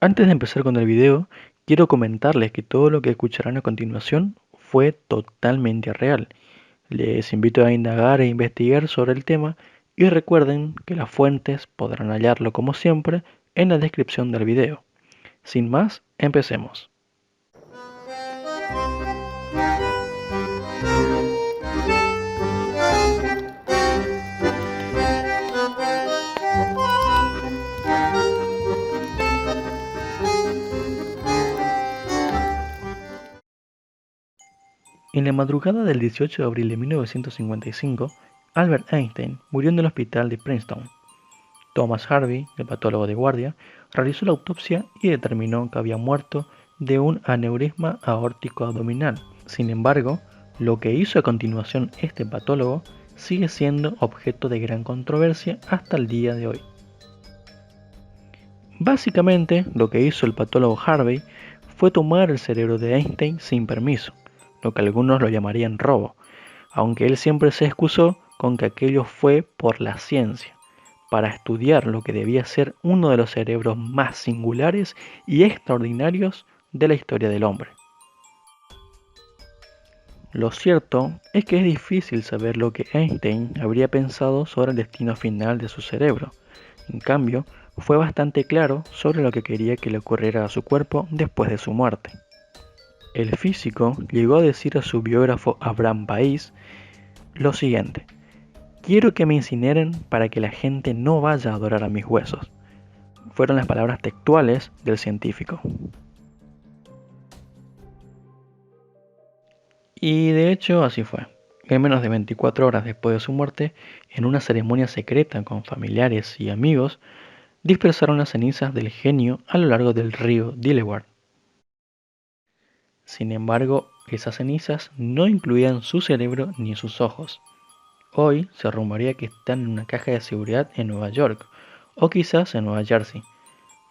Antes de empezar con el video, quiero comentarles que todo lo que escucharán a continuación fue totalmente real. Les invito a indagar e investigar sobre el tema y recuerden que las fuentes podrán hallarlo como siempre en la descripción del video. Sin más, empecemos. En la madrugada del 18 de abril de 1955, Albert Einstein murió en el hospital de Princeton. Thomas Harvey, el patólogo de guardia, realizó la autopsia y determinó que había muerto de un aneurisma aórtico abdominal. Sin embargo, lo que hizo a continuación este patólogo sigue siendo objeto de gran controversia hasta el día de hoy. Básicamente, lo que hizo el patólogo Harvey fue tomar el cerebro de Einstein sin permiso, lo que algunos lo llamarían robo, aunque él siempre se excusó con que aquello fue por la ciencia, para estudiar lo que debía ser uno de los cerebros más singulares y extraordinarios de la historia del hombre. Lo cierto es que es difícil saber lo que Einstein habría pensado sobre el destino final de su cerebro. En cambio, fue bastante claro sobre lo que quería que le ocurriera a su cuerpo después de su muerte. El físico llegó a decir a su biógrafo Abraham Weiss lo siguiente: quiero que me incineren para que la gente no vaya a adorar a mis huesos. Fueron las palabras textuales del científico. Y de hecho así fue. En menos de 24 horas después de su muerte, en una ceremonia secreta con familiares y amigos, dispersaron las cenizas del genio a lo largo del río Delaware. Sin embargo, esas cenizas no incluían su cerebro ni sus ojos. Hoy se rumorea que están en una caja de seguridad en Nueva York, o quizás en Nueva Jersey.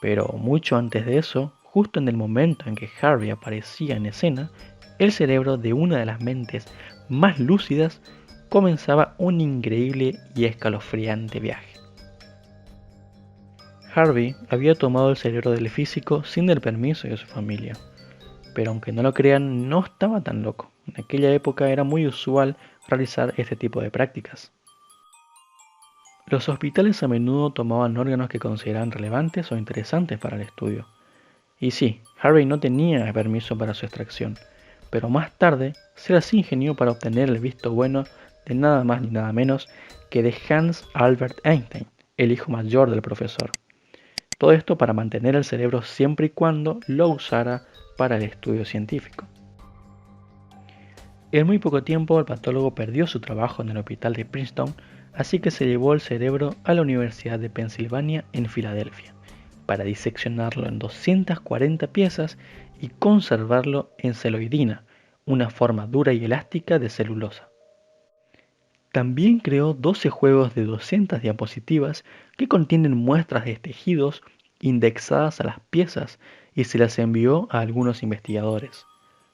Pero mucho antes de eso, justo en el momento en que Harvey aparecía en escena, el cerebro de una de las mentes más lúcidas comenzaba un increíble y escalofriante viaje. Harvey había tomado el cerebro del físico sin el permiso de su familia, pero aunque no lo crean, no estaba tan loco. En aquella época era muy usual realizar este tipo de prácticas. Los hospitales a menudo tomaban órganos que consideraban relevantes o interesantes para el estudio. Y sí, Harvey no tenía permiso para su extracción, pero más tarde se las ingenió para obtener el visto bueno de nada más ni nada menos que de Hans Albert Einstein, el hijo mayor del profesor. Todo esto para mantener el cerebro siempre y cuando lo usara para el estudio científico. En muy poco tiempo el patólogo perdió su trabajo en el hospital de Princeton, así que se llevó el cerebro a la Universidad de Pensilvania en Filadelfia, para diseccionarlo en 240 piezas y conservarlo en celoidina, una forma dura y elástica de celulosa. También creó 12 juegos de 200 diapositivas que contienen muestras de tejidos indexadas a las piezas y se las envió a algunos investigadores.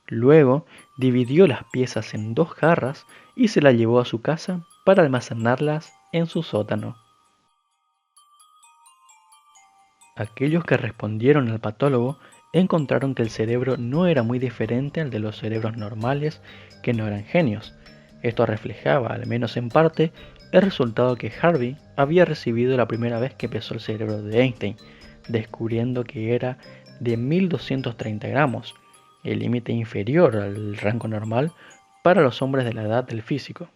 Luego dividió las piezas en 2 jarras y se las llevó a su casa para almacenarlas en su sótano. Aquellos que respondieron al patólogo encontraron que el cerebro no era muy diferente al de los cerebros normales que no eran genios. Esto reflejaba, al menos en parte, el resultado que Harvey había recibido la primera vez que pesó el cerebro de Einstein, descubriendo que era de 1230 gramos, el límite inferior al rango normal para los hombres de la edad del físico.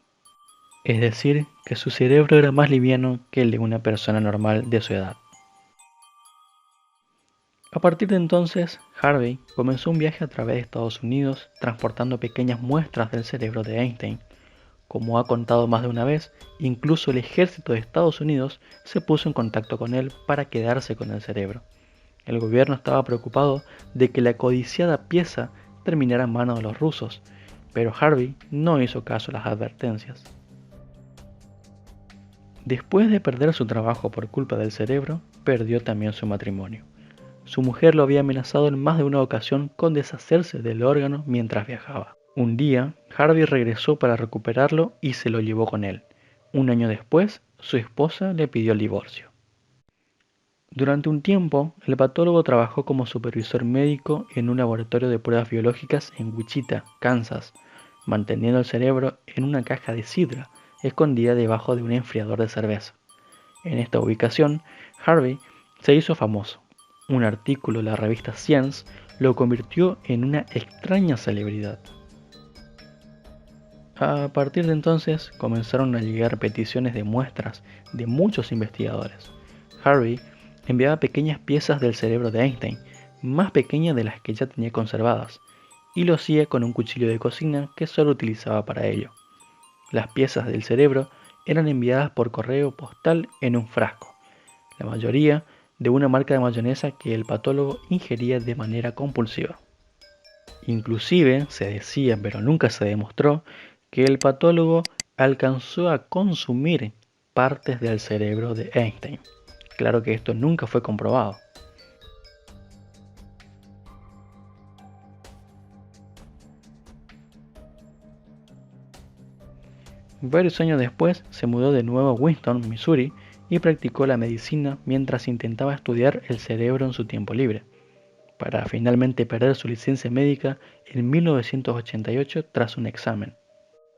Es decir, que su cerebro era más liviano que el de una persona normal de su edad. A partir de entonces, Harvey comenzó un viaje a través de Estados Unidos transportando pequeñas muestras del cerebro de Einstein. Como ha contado más de una vez, incluso el ejército de Estados Unidos se puso en contacto con él para quedarse con el cerebro. El gobierno estaba preocupado de que la codiciada pieza terminara en manos de los rusos, pero Harvey no hizo caso a las advertencias. Después de perder su trabajo por culpa del cerebro, perdió también su matrimonio. Su mujer lo había amenazado en más de una ocasión con deshacerse del órgano mientras viajaba. Un día, Harvey regresó para recuperarlo y se lo llevó con él. Un año después, su esposa le pidió el divorcio. Durante un tiempo, el patólogo trabajó como supervisor médico en un laboratorio de pruebas biológicas en Wichita, Kansas, manteniendo el cerebro en una caja de sidra escondida debajo de un enfriador de cerveza. En esta ubicación, Harvey se hizo famoso. Un artículo de la revista Science lo convirtió en una extraña celebridad. A partir de entonces comenzaron a llegar peticiones de muestras de muchos investigadores. Harvey enviaba pequeñas piezas del cerebro de Einstein, más pequeñas de las que ya tenía conservadas, y lo hacía con un cuchillo de cocina que solo utilizaba para ello. Las piezas del cerebro eran enviadas por correo postal en un frasco, la mayoría de una marca de mayonesa que el patólogo ingería de manera compulsiva. Inclusive se decía, pero nunca se demostró, que el patólogo alcanzó a consumir partes del cerebro de Einstein. Claro que esto nunca fue comprobado. Varios años después se mudó de nuevo a Winston, Missouri, y practicó la medicina mientras intentaba estudiar el cerebro en su tiempo libre, para finalmente perder su licencia médica en 1988 tras un examen.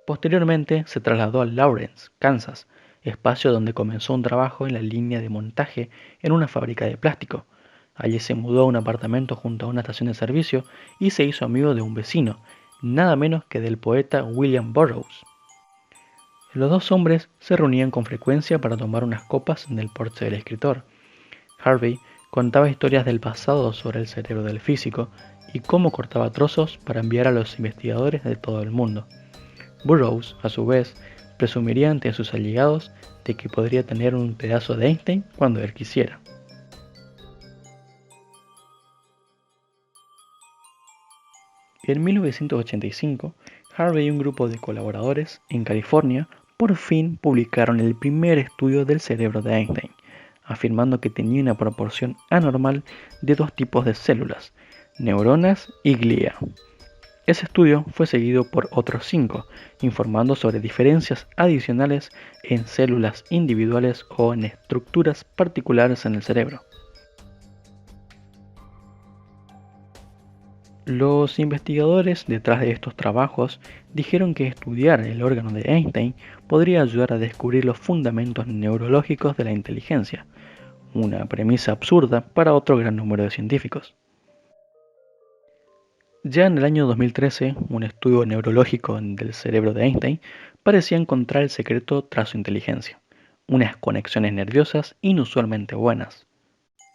Posteriormente se trasladó a Lawrence, Kansas, espacio donde comenzó un trabajo en la línea de montaje en una fábrica de plástico. Allí se mudó a un apartamento junto a una estación de servicio y se hizo amigo de un vecino, nada menos que del poeta William Burroughs. Los dos hombres se reunían con frecuencia para tomar unas copas en el porche del escritor. Harvey contaba historias del pasado sobre el cerebro del físico y cómo cortaba trozos para enviar a los investigadores de todo el mundo. Burroughs, a su vez, presumiría ante sus allegados de que podría tener un pedazo de Einstein cuando él quisiera. En 1985, Harvey y un grupo de colaboradores en California por fin publicaron el primer estudio del cerebro de Einstein, afirmando que tenía una proporción anormal de dos tipos de células, neuronas y glía. Ese estudio fue seguido por otros 5, informando sobre diferencias adicionales en células individuales o en estructuras particulares en el cerebro. Los investigadores detrás de estos trabajos dijeron que estudiar el órgano de Einstein podría ayudar a descubrir los fundamentos neurológicos de la inteligencia, una premisa absurda para otro gran número de científicos. Ya en el año 2013, un estudio neurológico del cerebro de Einstein parecía encontrar el secreto tras su inteligencia, unas conexiones nerviosas inusualmente buenas.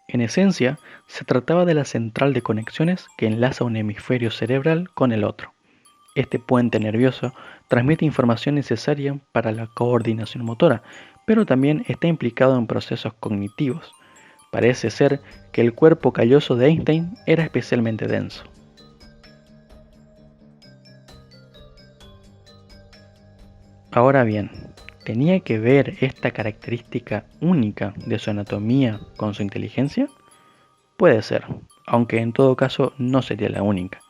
En esencia, se trataba de la central de conexiones que enlaza un hemisferio cerebral con el otro. Este puente nervioso transmite información necesaria para la coordinación motora, pero también está implicado en procesos cognitivos. Parece ser que el cuerpo calloso de Einstein era especialmente denso. Ahora bien, ¿tenía que ver esta característica única de su anatomía con su inteligencia? Puede ser, aunque en todo caso no sería la única.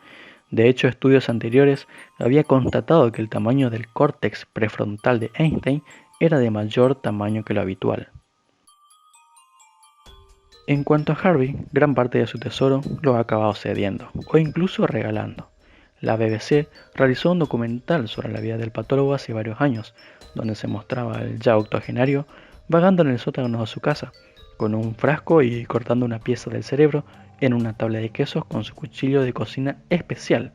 De hecho, estudios anteriores habían constatado que el tamaño del córtex prefrontal de Einstein era de mayor tamaño que lo habitual. En cuanto a Harvey, gran parte de su tesoro lo ha acabado cediendo, o incluso regalando. La BBC realizó un documental sobre la vida del patólogo hace varios años, donde se mostraba al ya octogenario vagando en el sótano de su casa, con un frasco y cortando una pieza del cerebro en una tabla de quesos con su cuchillo de cocina especial.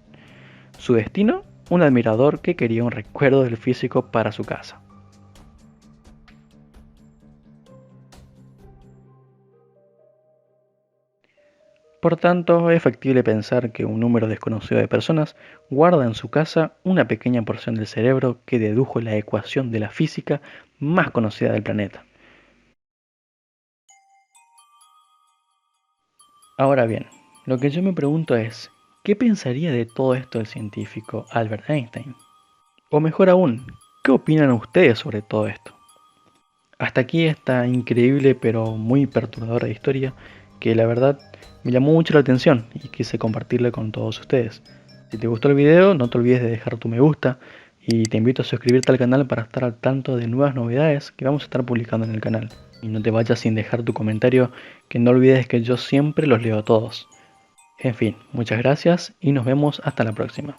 Su destino, un admirador que quería un recuerdo del físico para su casa. Por tanto, es factible pensar que un número desconocido de personas guarda en su casa una pequeña porción del cerebro que dedujo la ecuación de la física más conocida del planeta. Ahora bien, lo que yo me pregunto es, ¿qué pensaría de todo esto el científico Albert Einstein? O mejor aún, ¿qué opinan ustedes sobre todo esto? Hasta aquí esta increíble pero muy perturbadora historia que la verdad me llamó mucho la atención y quise compartirla con todos ustedes. Si te gustó el video, no te olvides de dejar tu me gusta y te invito a suscribirte al canal para estar al tanto de nuevas novedades que vamos a estar publicando en el canal. Y no te vayas sin dejar tu comentario, que no olvides que yo siempre los leo a todos. En fin, muchas gracias y nos vemos hasta la próxima.